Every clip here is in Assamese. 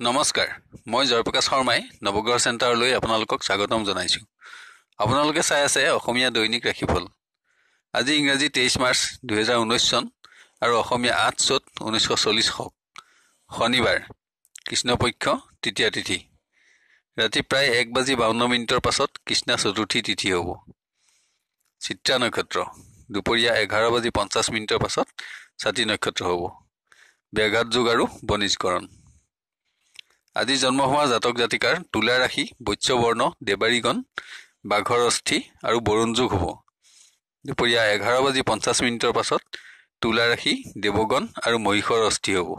নমস্কাৰ মই জয়প্ৰকাশ শৰ্মাই নৱগ্ৰহ চেণ্টাৰলৈ আপোনালোকক স্বাগতম জনাইছো। আপোনালোকে চাই আছে অসমীয়া দৈনিক ৰাশিফল। আজি ইংৰাজী 23 মাৰ্চ 2019 চন আৰু অসমীয়া 8 চ'ত 1940 শনিবাৰ, কৃষ্ণপক্ষ তৃতীয়া তিথি। ৰাতি প্ৰায় 1:52 পাছত কৃষ্ণা চতুৰ্থী তিথি হ'ব। চিত্ৰা নক্ষত্ৰ দুপৰীয়া 11:50 পাছত ছাতি নক্ষত্ৰ হ'ব। ব্যাঘাত যোগ আৰু বনিজকৰণ। আজি জন্ম হোৱা জাতক জাতিকাৰ তুলা ৰাশি, বৈশ্য বৰ্ণ, দেৱাৰীগণ, বাঘৰ অস্থি আৰু বৰুণ যোগ হ'ব। দুপৰীয়া 11:50 পাছত তুলা ৰাশি, দেৱগণ আৰু মহিষৰ অস্থি হ'ব।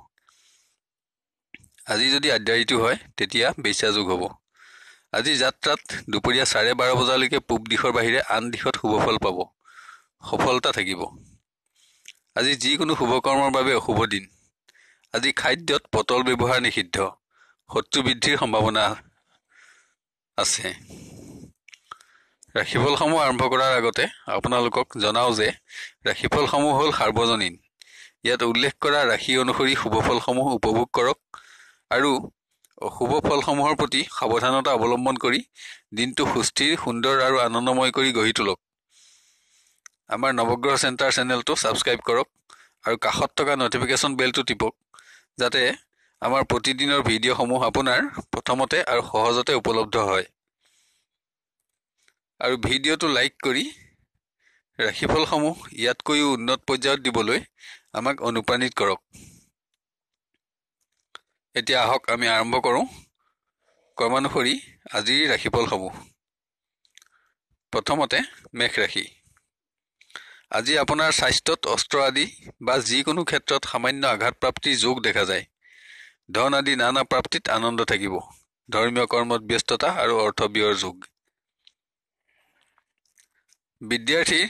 আজি যদি আদ্যাৰিটো হয় তেতিয়া বেশ্যা যোগ হ'ব। আজি যাত্ৰাত দুপৰীয়া 12:30 বজালৈকে পূব দিশৰ বাহিৰে আন দিশত শুভফল পাব, সফলতা থাকিব। আজি যিকোনো শুভকৰ্মৰ বাবে অশুভ দিন। আজি খাদ্যত পটল ব্যৱহাৰ নিষিদ্ধ, শত্ৰু বৃদ্ধিৰ সম্ভাৱনা আছে। ৰাশিফলসমূহ আৰম্ভ কৰাৰ আগতে আপোনালোকক জনাও যে ৰাশিফলসমূহ হ'ল সাৰ্বজনীন। ইয়াত উল্লেখ কৰা ৰাশি অনুসৰি শুভফলসমূহ উপভোগ কৰক আৰু অশুভ ফলসমূহৰ প্ৰতি সাৱধানতা অৱলম্বন কৰি দিনটো সুস্থিৰ, সুন্দৰ আৰু আনন্দময় কৰি গঢ়ি তোলক। আমাৰ নৱগ্ৰহ চেণ্টাৰ চেনেলটো ছাবস্ক্ৰাইব কৰক আৰু কাষত থকা নটিফিকেশ্যন বেলটো টিপক, যাতে আমাৰ প্ৰতিদিনৰ ভিডিঅ'সমূহ আপোনাৰ প্ৰথমতে আৰু সহজতে উপলব্ধ হয়। আৰু ভিডিঅ'টো লাইক কৰি ৰাশিফলসমূহ ইয়াতকৈও উন্নত পৰ্যায়ত দিবলৈ আমাক অনুপ্ৰাণিত কৰক। এতিয়া আহক আমি আৰম্ভ কৰোঁ ক্ৰমানুসৰি আজিৰ ৰাশিফলসমূহ। প্ৰথমতে মেষ ৰাশি। আজি আপোনাৰ স্বাস্থ্যত অস্ত্ৰ আদি বা যিকোনো ক্ষেত্ৰত সামান্য আঘাতপ্ৰাপ্তিৰ যোগ দেখা যায়। ধন আদি নানা প্ৰাপ্তিত আনন্দ থাকিব। ধৰ্মীয় কৰ্মত ব্যস্ততা আৰু অৰ্থ ব্যয়ৰ যোগ। বিদ্যাৰ্থীৰ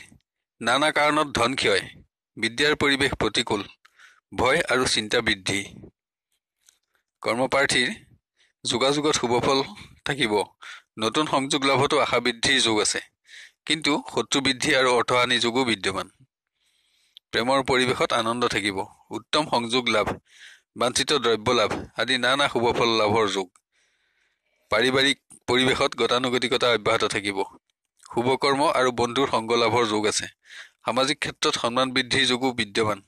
নানা কাৰণত ধন ক্ষয়, বিদ্যাৰ পৰিৱেশ প্ৰতিকূল, ভয় আৰু চিন্তা বৃদ্ধি। কৰ্মপ্ৰাৰ্থীৰ যোগাযোগত শুভফল থাকিব। নতুন সংযোগ লাভতো আশা বৃদ্ধিৰ যোগ আছে, কিন্তু শত্ৰু বৃদ্ধি আৰু অৰ্থহানি যোগো বিদ্যমান। প্ৰেমৰ পৰিৱেশত আনন্দ থাকিব। উত্তম সংযোগ লাভ, বাঞ্ছিত দ্ৰব্য লাভ আদি নানা শুভফল লাভৰ যোগ। পাৰিবাৰিক পৰিৱেশত গতানুগতিকতা অব্যাহত থাকিব। শুভকৰ্ম আৰু বন্ধুৰ সংগ লাভৰ যোগ আছে। সামাজিক ক্ষেত্ৰত সন্মান বৃদ্ধিৰ যোগো বিদ্যমান।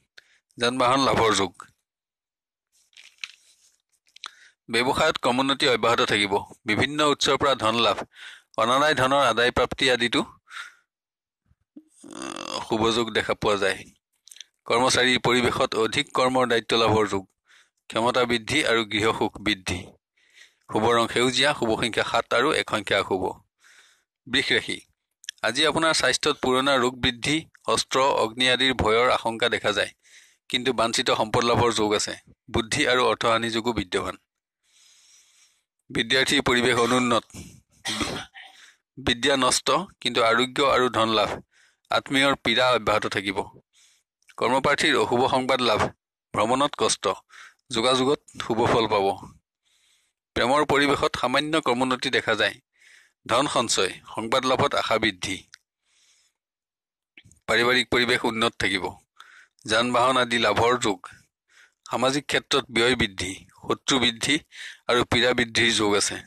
যান বাহন লাভৰ যোগ। ব্যৱসায়ত ক্ৰমোন্নতি অব্যাহত থাকিব। বিভিন্ন উৎসৰ পৰা ধন লাভ, অনাদায় ধনৰ আদায় প্ৰাপ্তি আদিতো শুভযোগ দেখা পোৱা যায়। কৰ্মচাৰীৰ পৰিৱেশত অধিক কৰ্মৰ দায়িত্ব লাভৰ যোগ। ক্ষমতা বৃদ্ধি আৰু গৃহসুখ বৃদ্ধি। শুভ ৰং সেউজীয়া, শুভ সংখ্যা 7 আৰু 1 সংখ্যা অশুভ। বৃষ ৰাশি। আজি আপোনাৰ স্বাস্থ্যত পুৰণা ৰোগ বৃদ্ধি, অস্ত্ৰ, অগ্নি আদিৰ ভয়ৰ আশংকা দেখা যায়, কিন্তু বাঞ্ছিত সম্পদ লাভৰ যোগ আছে। বুদ্ধি আৰু অৰ্থহানি যোগো বিদ্যমান। বিদ্যাৰ্থীৰ পৰিৱেশ অনুন্নত, বিদ্যা নষ্ট, কিন্তু আৰোগ্য আৰু ধন লাভ, আত্মীয়ৰ পীড়া অব্যাহত থাকিব। কৰ্মপ্ৰাৰ্থীৰ অশুভ সংবাদ লাভ, ভ্ৰমণত কষ্ট, যোগাযোগত শুভফল পাব। প্ৰেমৰ পৰিৱেশত সামান্য ক্ৰমোন্নতি দেখা যায়। ধন সঞ্চয়, সংবাদ লাভত আশা বৃদ্ধি। পাৰিবাৰিক পৰিৱেশ উন্নত থাকিব। যান বাহন আদি লাভৰ যোগ। সামাজিক ক্ষেত্ৰত ব্যয় বৃদ্ধি, শত্ৰু বৃদ্ধি আৰু পীড়া বৃদ্ধিৰ যোগ আছে।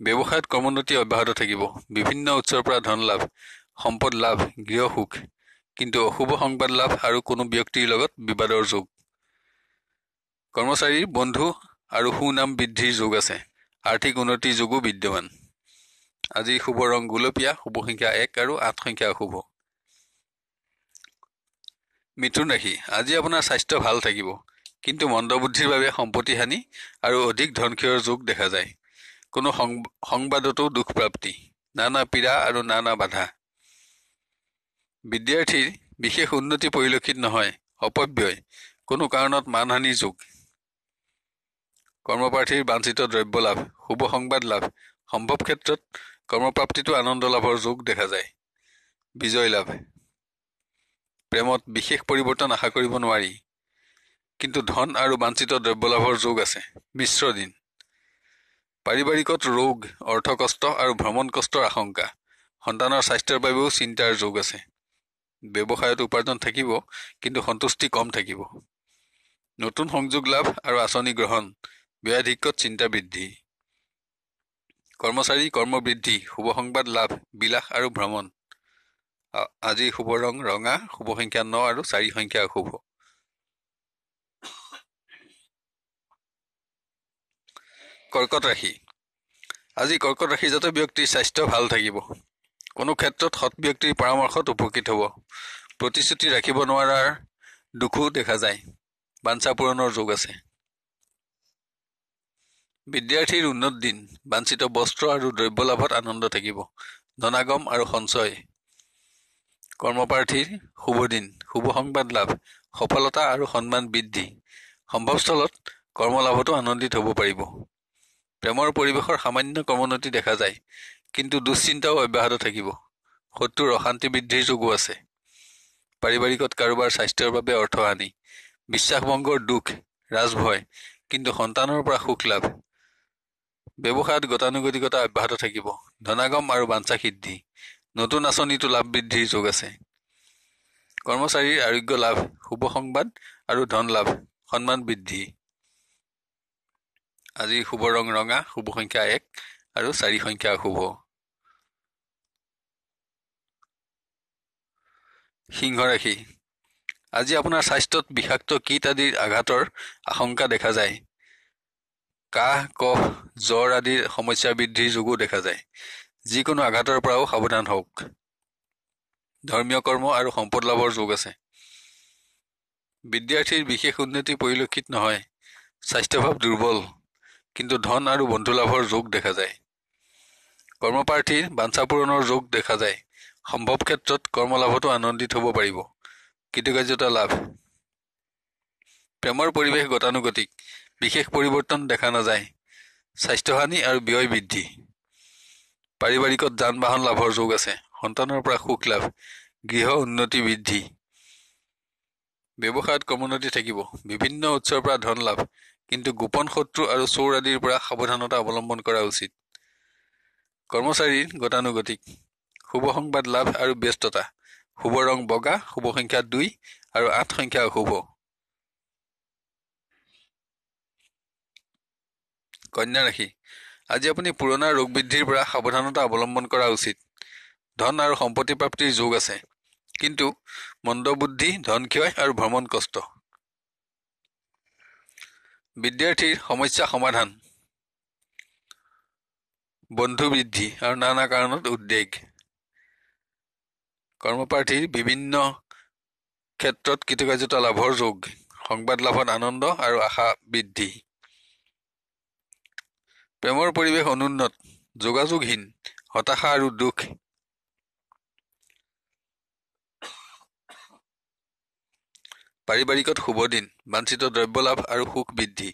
ব্যৱসায়ত ক্ৰমোন্নতি অব্যাহত থাকিব। বিভিন্ন উৎসৰ পৰা ধন লাভ, সম্পদ লাভ, গৃহসুখ, কিন্তু অশুভ সংবাদ লাভ আৰু কোনো ব্যক্তিৰ লগত বিবাদৰ যোগ। কৰ্মচাৰীৰ বন্ধু আৰু সুনাম বৃদ্ধিৰ যোগ আছে। আৰ্থিক উন্নতিৰ যোগো বিদ্যমান। আজি শুভ ৰং গুলপীয়া, শুভ সংখ্যা 1 আৰু 8 সংখ্যা অশুভ। মিথুন ৰাশি। আজি আপোনাৰ স্বাস্থ্য ভাল থাকিব, কিন্তু মন্দবুদ্ধিৰ বাবে সম্পত্তি হানি আৰু অধিক ধনক্ষয়ৰ যোগ দেখা যায়। কোনো সংবাদতো দুখ প্ৰাপ্তি, নানা পীড়া আৰু নানা বাধা। বিদ্যাৰ্থীৰ বিশেষ উন্নতি পৰিলক্ষিত নহয়, অপব্যয়, কোনো কাৰণত মানহানিৰ যোগ। কৰ্মপ্ৰাৰ্থীৰ বাঞ্ছিত দ্ৰব্য লাভ, শুভ সংবাদ লাভ, সম্ভৱ ক্ষেত্ৰত কৰ্মপ্ৰাপ্তিতো আনন্দ লাভৰ যোগ দেখা যায়। বিজয় লাভ। প্ৰেমত বিশেষ পৰিৱৰ্তন আশা কৰিব নোৱাৰি, কিন্তু ধন আৰু বাঞ্ছিত দ্ৰব্য লাভৰ যোগ আছে। মিশ্ৰ দিন। পাৰিবাৰিকত ৰোগ, অৰ্থকষ্ট আৰু ভ্ৰমণ কষ্টৰ আশংকা। সন্তানৰ স্বাস্থ্যৰ বাবেও চিন্তাৰ যোগ আছে। ব্যৱসায়ত উপাৰ্জন থাকিব, কিন্তু সন্তুষ্টি কম থাকিব। নতুন সংযোগ লাভ আৰু আঁচনি গ্ৰহণ, ব্যয়াধিক্যত চিন্তা বৃদ্ধি। কৰ্মচাৰী কৰ্মবৃদ্ধি, শুভ সংবাদ লাভ, বিলাস আৰু ভ্ৰমণ। আজি শুভ ৰং ৰঙা, শুভ সংখ্যা 9 আৰু 4 সংখ্যা অশুভ। কৰ্কট ৰাশি। আজি কৰ্কট ৰাশিজাত ব্যক্তিৰ স্বাস্থ্য ভাল থাকিব। কোনো ক্ষেত্ৰত সৎ ব্যক্তিৰ পৰামৰ্শত উপকৃত হ'ব। প্ৰতিশ্ৰুতি ৰাখিব নোৱাৰাৰ দুখো দেখা যায়। বাঞ্ছা পূৰণৰ যোগ আছে। বিদ্যাৰ্থীৰ উন্নত দিন, বাঞ্ছিত বস্ত্ৰ আৰু দ্ৰব্য লাভত আনন্দ থাকিব। ধনাগম আৰু সঞ্চয়। কৰ্মপ্ৰাৰ্থীৰ শুভ দিন, শুভ সংবাদ লাভ, সফলতা আৰু সন্মান বৃদ্ধি। সম্ভৱস্থলত কৰ্মলাভতো আনন্দিত হ'ব পাৰিব। প্ৰেমৰ পৰিৱেশৰ সামান্য ক্ৰমোন্নতি দেখা যায়, কিন্তু দুশ্চিন্তাও অব্যাহত থাকিব। শত্ৰুৰ অশান্তি বৃদ্ধিৰ যোগো আছে। পাৰিবাৰিকত কাৰোবাৰ স্বাস্থ্যৰ বাবে অৰ্থহানি, বিশ্বাসভংগৰ দুখ, ৰাজভয়, কিন্তু সন্তানৰ পৰা সুখ লাভ। ব্যৱসায়ত গতানুগতিকতা অব্যাহত থাকিব। ধনাগম আৰু বাঞ্ছা সিদ্ধি। নতুন আঁচনিতো লাভ বৃদ্ধিৰ যোগ আছে। কৰ্মচাৰীৰ আৰোগ্য লাভ, শুভ সংবাদ আৰু ধন লাভ, সন্মান বৃদ্ধি। আজি শুভ ৰং ৰঙা, শুভ সংখ্যা 1 আৰু 4 সংখ্যা অশুভ। সিংহ ৰাশি। আজি আপোনাৰ স্বাস্থ্যত বিষাক্ত কীট আদিৰ আঘাতৰ আশংকা দেখা যায়। কাহ, কফ, জ্বৰ আদিৰ সমস্যা বৃদ্ধিৰ যোগো দেখা যায়। যিকোনো আঘাতৰ পৰাও সাৱধান হওক। ধৰ্মীয় কৰ্ম আৰু সম্পদ লাভৰ যোগ আছে। বিদ্যাৰ্থীৰ বিশেষ উন্নতি পৰিলক্ষিত নহয়। স্বাস্থ্যভাৱ দুৰ্বল, কিন্তু ধন আৰু বন্ধু লাভৰ যোগ দেখা যায়। কৰ্মপ্ৰাৰ্থীৰ বাঞ্ছা পূৰণৰ যোগ দেখা যায়। সম্ভৱ ক্ষেত্ৰত কৰ্মলাভতো আনন্দিত হ'ব পাৰিব। কৃতকাৰ্যতা লাভ। প্ৰেমৰ পৰিৱেশ গতানুগতিক, বিশেষ পৰিৱৰ্তন দেখা নাযায়। স্বাস্থ্যহানি আৰু ব্যয় বৃদ্ধি। পাৰিবাৰিকত যান বাহন লাভৰ যোগ আছে। সন্তানৰ পৰা সুখ লাভ, গৃহ উন্নতি বৃদ্ধি। ব্যৱসায়ত ক্ৰমোন্নতি থাকিব। বিভিন্ন উৎসৰ পৰা ধন লাভ, কিন্তু গোপন শত্ৰু আৰু চোৰ আদিৰ পৰা সাৱধানতা অৱলম্বন কৰা উচিত। কৰ্মচাৰীৰ গতানুগতিক, শুভ সংবাদ লাভ আৰু ব্যস্ততা। শুভ ৰং বগা, শুভ সংখ্যা 2 আৰু 8 সংখ্যা অশুভ। কন্যা ৰাশি। আজি আপুনি পুৰণা ৰোগ বৃদ্ধিৰ পৰা সাৱধানতা অৱলম্বন কৰা উচিত। ধন আৰু সম্পত্তি প্ৰাপ্তিৰ যোগ আছে, কিন্তু মন্দবুদ্ধি, ধন ক্ষয় আৰু ভ্ৰমণ কষ্ট। বিদ্যাৰ্থীৰ সমস্যা সমাধান, বন্ধু বৃদ্ধি আৰু নানা কাৰণত উদ্বেগ। কৰ্মপ্ৰাৰ্থীৰ বিভিন্ন ক্ষেত্ৰত কৃতকাৰ্যতা লাভৰ যোগ। সংবাদ লাভত আনন্দ আৰু আশা বৃদ্ধি। প্ৰেমৰ পৰিৱেশ অনুন্নত, যোগাযোগহীন, হতাশা আৰু দুখ। পাৰিবাৰিকত শুভ দিন, বাঞ্ছিত দ্ৰব্য লাভ আৰু সুখ বৃদ্ধি।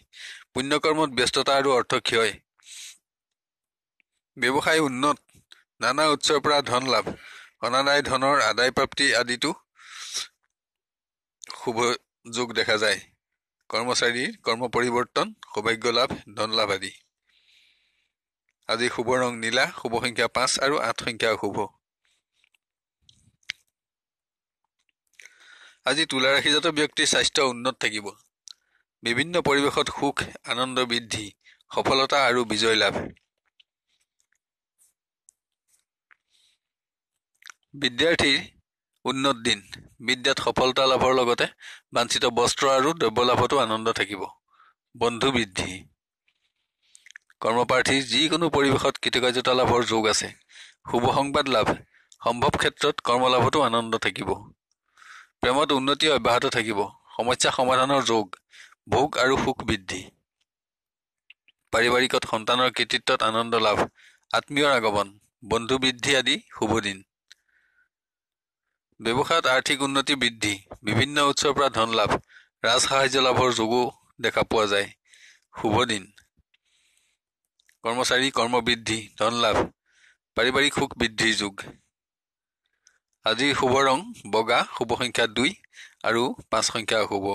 পুণ্যকৰ্মত ব্যস্ততা আৰু অৰ্থ ক্ষয়। ব্যৱসায় উন্নত, নানা উৎসৰ পৰা ধন লাভ, অনাদায় ধনৰ আদায় প্ৰাপ্তি আদিতো শুভ যোগ দেখা যায়। কৰ্মচাৰীৰ কৰ্ম পৰিৱৰ্তন, সৌভাগ্য লাভ, ধন লাভ আদি। আজি শুভ ৰং নীলা, শুভ সংখ্যা 5 আৰু 8 সংখ্যা অশুভ। আজি তুলা ৰাশিজাত ব্যক্তিৰ স্বাস্থ্য উন্নত থাকিব। বিভিন্ন পৰিৱেশত সুখ, আনন্দ বৃদ্ধি, সফলতা আৰু বিজয় লাভ। বিদ্যাৰ্থীৰ উন্নত দিন, বিদ্যাত সফলতা লাভৰ লগতে বাঞ্ছিত বস্ত্ৰ আৰু দ্ৰব্য লাভতো আনন্দ থাকিব। বন্ধু বৃদ্ধি। কৰ্মপ্ৰাৰ্থীৰ যিকোনো পৰিৱেশত কৃতকাৰ্যতা লাভৰ যোগ আছে। শুভ সংবাদ লাভ, সম্ভৱ ক্ষেত্ৰত কৰ্মলাভতো আনন্দ থাকিব। প্ৰেমত উন্নতি অব্যাহত থাকিব। সমস্যা সমাধানৰ যোগ, ভোগ আৰু সুখ বৃদ্ধি। পাৰিবাৰিকত সন্তানৰ কৃতিত্বত আনন্দ লাভ, আত্মীয়ৰ আগমন, বন্ধু বৃদ্ধি আদি শুভ দিন। ব্যৱসায়ত আৰ্থিক উন্নতি বৃদ্ধি, বিভিন্ন উৎসৰ পৰা ধন লাভ, ৰাজ সাহায্য লাভৰ যোগো দেখা পোৱা যায়। শুভ দিন। কৰ্মচাৰী কৰ্ম বৃদ্ধি, ধন লাভ, পাৰিবাৰিক সুখ বৃদ্ধিৰ যোগ। আজিৰ শুভ ৰং বগা, শুভ সংখ্যা 2 আৰু 5 সংখ্যা অশুভ।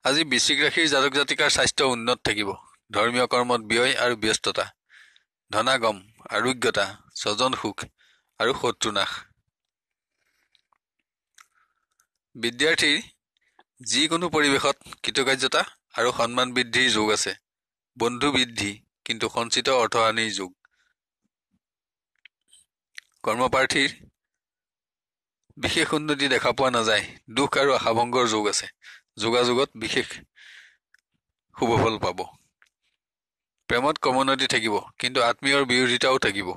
আজি বৃশ্চিক ৰাশিৰ জাতক জাতিকাৰ স্বাস্থ্য উন্নত থাকিব। ধৰ্মীয় কৰ্মত ব্যয় আৰু ব্যস্ততা। ধনাগম, আৰোগ্যতা, স্বজন সুখ আৰু শত্ৰুনাশ। বিদ্যাৰ্থীৰ যিকোনো পৰিৱেশত কৃতকাৰ্যতা আৰু সন্মান বৃদ্ধিৰ যোগ আছে। বন্ধু বৃদ্ধি কিন্তু সঞ্চিত অৰ্থহানিৰ যোগ। কৰ্মপ্ৰাৰ্থীৰ বিশেষ উন্নতি দেখা পোৱা নাযায়। দুখ আৰু আশাভংগৰ যোগ আছে। যোগাযোগত বিশেষ শুভফল পাব। প্ৰেমত ক্ৰমোন্নতি থাকিব, কিন্তু আত্মীয়ৰ বিৰোধিতাও থাকিব।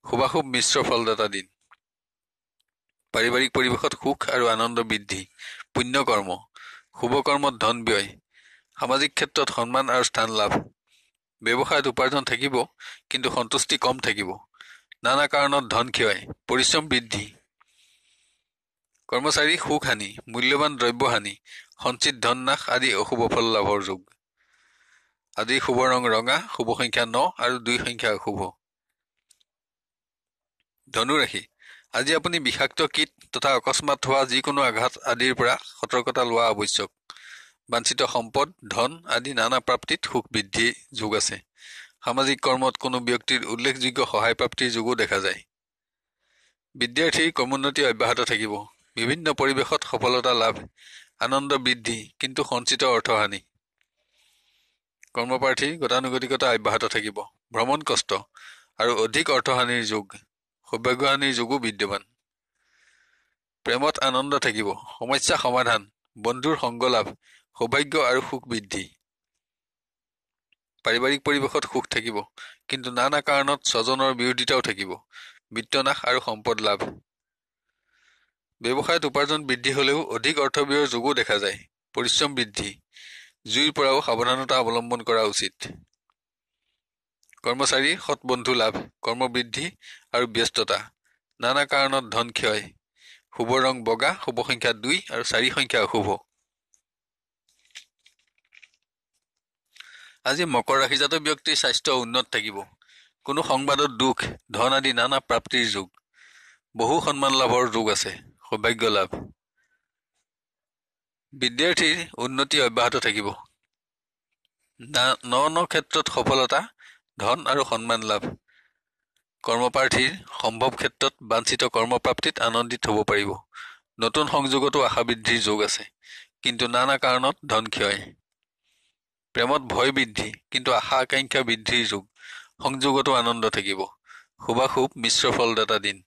শুভাশুভ মিশ্ৰ ফলদাতা দিন। পাৰিবাৰিক পৰিৱেশত সুখ আৰু আনন্দ বৃদ্ধি। পুণ্যকৰ্ম, শুভকৰ্মত ধন ব্যয়। সামাজিক ক্ষেত্ৰত সন্মান আৰু স্থান লাভ। ব্যৱসায়ত উপাৰ্জন থাকিব, কিন্তু সন্তুষ্টি কম থাকিব। নানা কাৰণত ধন ক্ষয়, পৰিশ্ৰম বৃদ্ধি। কৰ্মচাৰী সুখ হানি, মূল্যৱান দ্ৰব্য হানি, সঞ্চিত ধন নাশ আদি অশুভ ফল লাভৰ যোগ। আজি শুভ ৰং ৰঙা, শুভ সংখ্যা 9 আৰু 2 সংখ্যা অশুভ। ধনুৰাশি, আজি আপুনি বিষাক্ত কীট তথা অকস্মাত হোৱা যিকোনো আঘাত আদিৰ পৰা সতৰ্কতা লোৱা আৱশ্যক। বাঞ্ছিত সম্পদ, ধন আদি নানা প্ৰাপ্তিত সুখ বৃদ্ধিৰ যোগ আছে। সামাজিক কৰ্মত কোনো ব্যক্তিৰ উল্লেখযোগ্য সহায় প্ৰাপ্তিৰ যোগো দেখা যায়। বিদ্যাৰ্থীৰ ক্ৰমোন্নতি অব্যাহত থাকিব। বিভিন্ন পৰিৱেশত সফলতা লাভ, আনন্দ বৃদ্ধি, কিন্তু সঞ্চিত অৰ্থহানি। কৰ্মপ্ৰাৰ্থীৰ গতানুগতিকতা অব্যাহত থাকিব। ভ্ৰমণ কষ্ট আৰু অধিক অৰ্থহানিৰ যোগ, সৌভাগ্যহানিৰ যোগো বিদ্যমান। প্ৰেমত আনন্দ থাকিব, সমস্যা সমাধান, বন্ধুৰ সংগ লাভ, সৌভাগ্য আৰু সুখ বৃদ্ধি। পাৰিবাৰিক পৰিৱেশত সুখ থাকিব, কিন্তু নানা কাৰণত স্বজনৰ বিৰোধিতাও থাকিব। বিত্তনাশ আৰু সম্পদ লাভ। ব্যৱসায়ত উপাৰ্জন বৃদ্ধি হলেও অধিক অৰ্থব্যয়ৰ যোগো দেখা যায়। পৰিশ্ৰম বৃদ্ধি, জুইৰ পৰাও সাৱধানতা অৱলম্বন কৰা উচিত। কৰ্মচাৰীৰ সৎ বন্ধু লাভ, কৰ্মবৃদ্ধি আৰু ব্যস্ততা। নানা কাৰণত ধন ক্ষয়। শুভ ৰং বগা, শুভ সংখ্যা 2 আৰু 4 সংখ্যা অশুভ। আজি মকৰ ৰাশিজাত ব্যক্তিৰ স্বাস্থ্য উন্নত থাকিব। কোনো সংবাদত দুখ, ধন আদি নানা প্ৰাপ্তিৰ যোগ। বহু সন্মান লাভৰ যোগ আছে। সৌভাগ্য লাভ। বিদ্যাৰ্থীৰ উন্নতি অব্যাহত থাকিব। ন ক্ষেত্ৰত সফলতা, ধন আৰু সন্মান লাভ। কৰ্মপ্ৰাৰ্থীৰ সম্ভৱ ক্ষেত্ৰত বাঞ্ছিত কৰ্মপ্ৰাপ্তিত আনন্দিত হ'ব পাৰিব। নতুন সংযোগতো আশা বৃদ্ধিৰ যোগ আছে, কিন্তু নানা কাৰণত ধন ক্ষয়। প্ৰেমত ভয় বৃদ্ধি, কিন্তু আশা আকাংক্ষা বৃদ্ধিৰ যোগ। সংযোগতো আনন্দ থাকিব। শুভাশুভ মিশ্ৰ ফলদাতা দিন।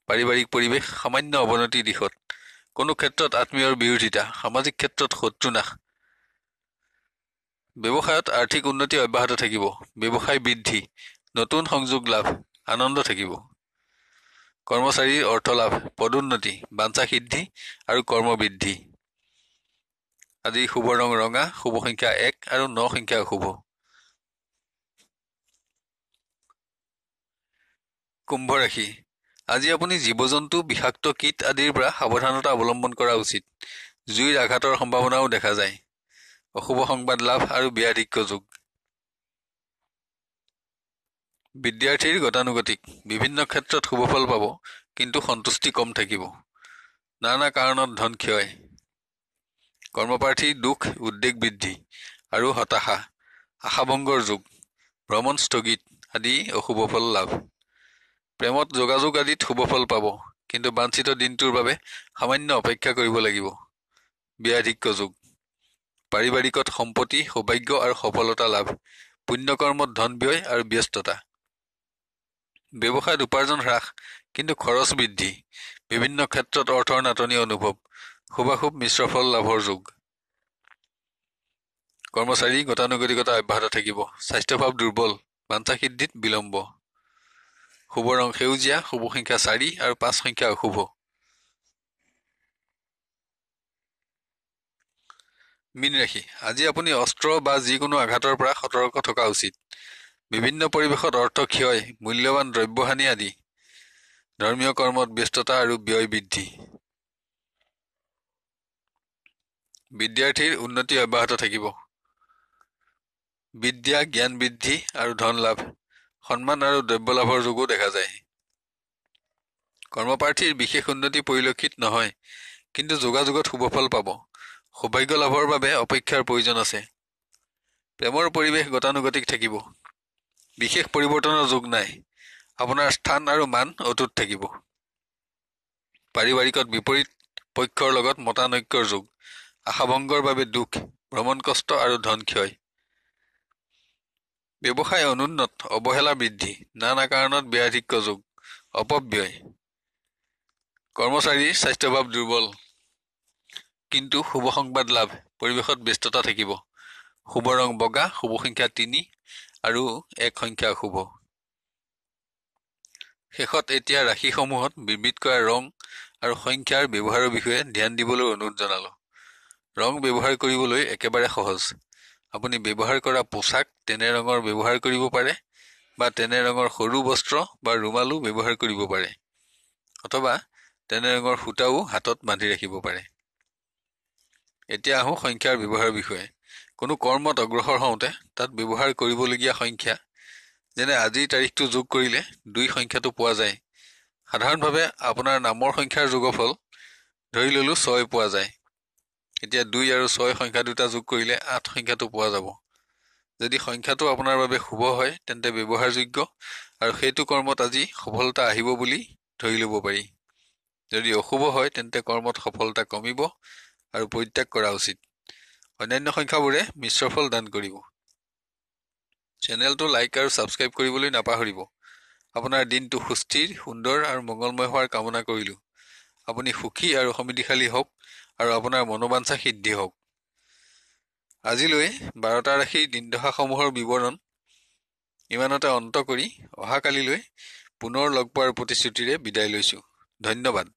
পাৰিবাৰিক পৰিৱেশ সামান্য অৱনতিৰ দিশত। কোনো ক্ষেত্ৰত আত্মীয়ৰ বিৰোধিতা, সামাজিক ক্ষেত্ৰত শত্ৰুনাশ। ব্যৱসায়ত আৰ্থিক উন্নতি অব্যাহত থাকিব। ব্যৱসায় বৃদ্ধি, নতুন সংযোগ লাভ, আনন্দ থাকিব। কৰ্মচাৰীৰ অৰ্থ লাভ, পদোন্নতি, বাঞ্ছা সিদ্ধি আৰু কৰ্ম বৃদ্ধি। আজি শুভ ৰং ৰঙা, শুভ সংখ্যা 1 আৰু 9 সংখ্যা অশুভ। কুম্ভ ৰাশি, আজি আপুনি জীৱ-জন্তু, বিষাক্ত কীট আদিৰ পৰা সাৱধানতা অৱলম্বন কৰা উচিত। জুইৰ আঘাতৰ সম্ভাৱনাও দেখা যায়। অশুভ সংবাদ লাভ আৰু ব্যাধিক্য যোগ। বিদ্যাৰ্থীৰ গতানুগতিক, বিভিন্ন ক্ষেত্ৰত শুভফল পাব, কিন্তু সন্তুষ্টি কম থাকিব। নানা কাৰণত ধন ক্ষয়। কৰ্মপ্ৰাৰ্থীৰ দুখ, উদ্বেগ বৃদ্ধি আৰু হতাশা, আশাভংগৰ যোগ। ভ্ৰমণ স্থগিত আদি অশুভ ফল লাভ। প্ৰেমত যোগাযোগ আদিত শুভফল পাব, কিন্তু বাঞ্ছিত দিনটোৰ বাবে সামান্য অপেক্ষা কৰিব লাগিব। ব্যাধিক্য যোগ। পাৰিবাৰিকত সম্পত্তি, সৌভাগ্য আৰু সফলতা লাভ। পুণ্যকৰ্মত ধন ব্যয় আৰু ব্যস্ততা। ব্যৱসায়ত উপাৰ্জন হ্ৰাস, কিন্তু খৰচ বৃদ্ধি। বিভিন্ন ক্ষেত্ৰত অৰ্থৰ নাটনি অনুভৱ। শুভাশুভ মিশ্ৰ ফল লাভৰ যোগ। কৰ্মচাৰী গতানুগতিকতা অব্যাহত থাকিব। স্বাস্থ্যভাৱ দুৰ্বল, বাঞ্ছা সিদ্ধিত বিলম্ব। শুভ ৰং সেউজীয়া, শুভ সংখ্যা 4 আৰু 5 সংখ্যা অশুভ। মীন ৰাশি, আজি আপুনি অস্ত্ৰ বা যিকোনো আঘাতৰ পৰা সতৰ্ক থকা উচিত। বিভিন্ন পৰিৱেশত অৰ্থ ক্ষয়, মূল্যৱান দ্ৰব্যহানি আদি। ধৰ্মীয় কৰ্মত ব্যস্ততা আৰু ব্যয় বৃদ্ধি। বিদ্যাৰ্থীৰ উন্নতি অব্যাহত থাকিব। বিদ্যা, জ্ঞান বৃদ্ধি আৰু ধন লাভ। সন্মান আৰু দ্ৰব্য লাভৰ যোগো দেখা যায়। কৰ্মপ্ৰাৰ্থীৰ বিশেষ উন্নতি পৰিলক্ষিত নহয়, কিন্তু যোগাযোগত শুভফল পাব। সৌভাগ্য লাভৰ বাবে অপেক্ষাৰ প্ৰয়োজন আছে। প্ৰেমৰ পৰিৱেশ গতানুগতিক থাকিব। বিশেষ পৰিৱৰ্তনৰ যোগ নাই। আপোনাৰ স্থান আৰু মান অটুট থাকিব। পাৰিবাৰিকত বিপৰীত পক্ষৰ লগত মতানৈক্যৰ যোগ। আশাভংগৰ বাবে দুখ, ভ্ৰমণ কষ্ট আৰু ধন ক্ষয়। ব্যৱসায় অনুন্নত, অৱহেলা বৃদ্ধি, নানা কাৰণত ব্যাধিক্য যোগ, অপব্যয়। কৰ্মচাৰীৰ স্বাস্থ্যভাৱ দুৰ্বল, কিন্তু শুভ সংবাদ লাভ, পৰিৱেশত ব্যস্ততা থাকিব। শুভ ৰং বগা, শুভ সংখ্যা 3 আৰু 1 সংখ্যা শুভ। শেষত এতিয়া ৰাশিসমূহত বিবৃত কৰা ৰং আৰু সংখ্যাৰ ব্যৱহাৰৰ বিষয়ে ধ্যান দিবলৈ অনুৰোধ জনালো। ৰং ব্যৱহাৰ কৰিবলৈ একেবাৰে সহজ। আপুনি ব্যৱহাৰ কৰা পোছাক তেনে ৰঙৰ ব্যৱহাৰ কৰিব পাৰে বা তেনে ৰঙৰ সৰু বস্ত্ৰ বা ৰুমালো ব্যৱহাৰ কৰিব পাৰে, অথবা তেনে ৰঙৰ সূতাও হাতত বান্ধি ৰাখিব পাৰে। এতিয়া আহোঁ সংখ্যাৰ ব্যৱহাৰৰ বিষয়ে। কোনো কৰ্মত অগ্ৰসৰ হওঁতে তাত ব্যৱহাৰ কৰিবলগীয়া সংখ্যা, যেনে আজিৰ তাৰিখটো যোগ কৰিলে 2 সংখ্যাটো পোৱা যায়। সাধাৰণভাৱে আপোনাৰ নামৰ সংখ্যাৰ যোগফল ধৰি ললো 6 পোৱা যায়। এতিয়া 2 আৰু 6 সংখ্যা দুটা যোগ কৰিলে 8 সংখ্যাটো পোৱা যাব। যদি সংখ্যাটো আপোনাৰ বাবে শুভ হয় তেন্তে ব্যৱহাৰযোগ্য আৰু সেইটো কৰ্মত আজি সফলতা আহিব বুলি ধৰি ল'ব পাৰি। যদি অশুভ হয় তেন্তে কৰ্মত সফলতা কমিব আৰু পৰিত্যাগ কৰা উচিত। অন্যান্য সংখ্যাবোৰে মিশ্ৰ ফল দান কৰিব। চেনেলটো লাইক আৰু ছাবস্ক্ৰাইব কৰিবলৈ নাপাহৰিব। আপোনাৰ দিনটো সুস্থিৰ, সুন্দৰ আৰু মংগলময় হোৱাৰ কামনা কৰিলো। আপুনি সুখী আৰু সমৃদ্ধিশালী হওক আৰু আপোনাৰ মনোবাঞ্ছা সিদ্ধি হওক। আজিলৈ 12টা ৰাশিৰ দিনদশাসমূহৰ বিৱৰণ ইমানতে অন্ত কৰি অহাকালিলৈ পুনৰ লগ পোৱাৰ প্ৰতিশ্ৰুতিৰে বিদায় লৈছো। ধন্যবাদ।